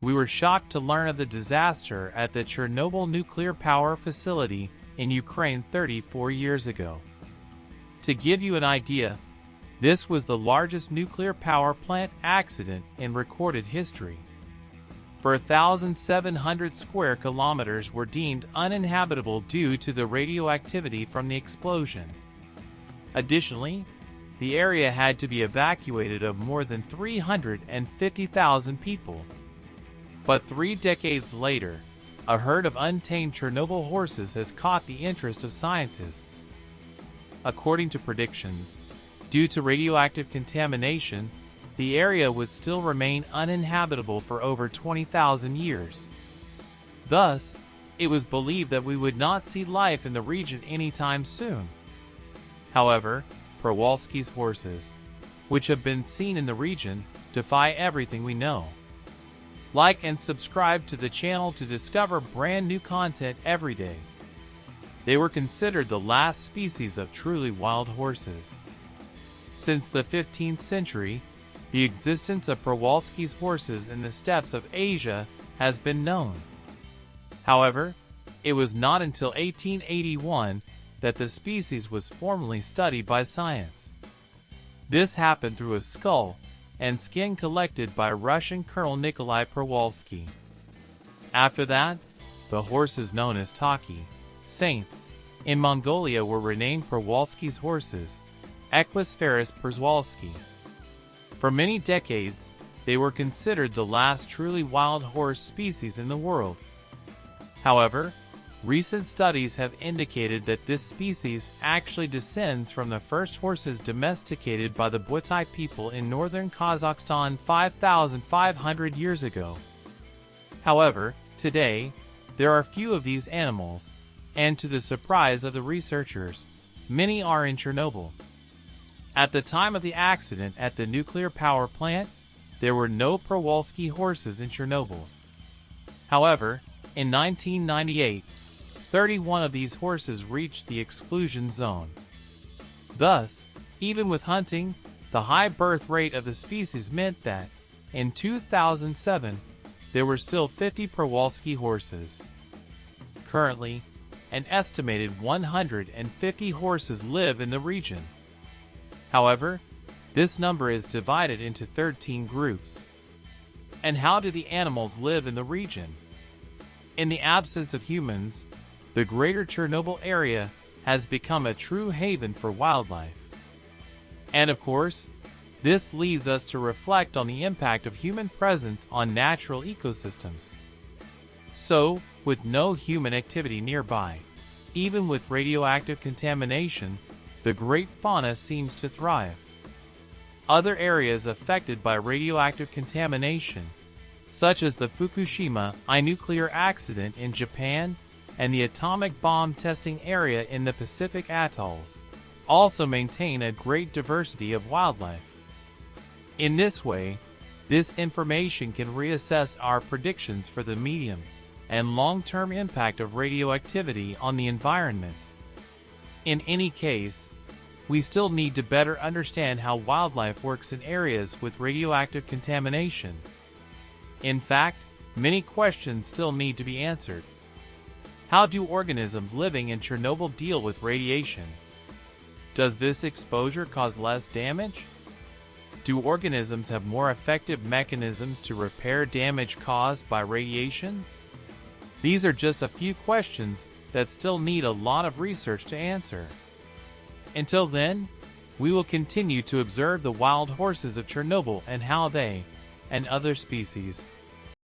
We were shocked to learn of the disaster at the Chernobyl nuclear power facility in Ukraine 34 years ago. To give you an idea, this was the largest nuclear power plant accident in recorded history. For 1,700 square kilometers were deemed uninhabitable due to the radioactivity from the explosion. Additionally, the area had to be evacuated of more than 350,000 people. But 3 decades later, a herd of untamed Chernobyl horses has caught the interest of scientists. According to predictions, due to radioactive contamination, the area would still remain uninhabitable for over 20,000 years. Thus, it was believed that we would not see life in the region anytime soon. However, Przewalski's horses, which have been seen in the region, defy everything we know. Like and subscribe to the channel to discover brand new content every day. They were considered the last species of truly wild horses. Since the 15th century, the existence of Przewalski's horses in the steppes of Asia has been known. However, it was not until 1881 that the species was formally studied by science. This happened through a skull and skin collected by Russian Colonel Nikolai Przewalski. After that, the horses known as Taki, saints, in Mongolia were renamed Przewalski's horses, Equus Przewalski. For many decades, they were considered the last truly wild horse species in the world. However, recent studies have indicated that this species actually descends from the first horses domesticated by the Butai people in northern Kazakhstan 5,500 years ago. However, today, there are few of these animals, and to the surprise of the researchers, many are in Chernobyl. At the time of the accident at the nuclear power plant, there were no Przewalski horses in Chernobyl. However, in 1998, 31 of these horses reached the exclusion zone. Thus, even with hunting, the high birth rate of the species meant that, in 2007, there were still 50 Przewalski horses. Currently, an estimated 150 horses live in the region. However, this number is divided into 13 groups. And how do the animals live in the region? In the absence of humans, the greater Chernobyl area has become a true haven for wildlife. And of course, this leads us to reflect on the impact of human presence on natural ecosystems. So, with no human activity nearby, even with radioactive contamination, the great fauna seems to thrive. Other areas affected by radioactive contamination, such as the Fukushima nuclear accident in Japan and the atomic bomb testing area in the Pacific atolls, also maintain a great diversity of wildlife. In this way, this information can reassess our predictions for the medium and long-term impact of radioactivity on the environment. In any case, we still need to better understand how wildlife works in areas with radioactive contamination. In fact, many questions still need to be answered. How do organisms living in Chernobyl deal with radiation? Does this exposure cause less damage? Do organisms have more effective mechanisms to repair damage caused by radiation? These are just a few questions that still need a lot of research to answer. Until then, we will continue to observe the wild horses of Chernobyl and how they, and other species,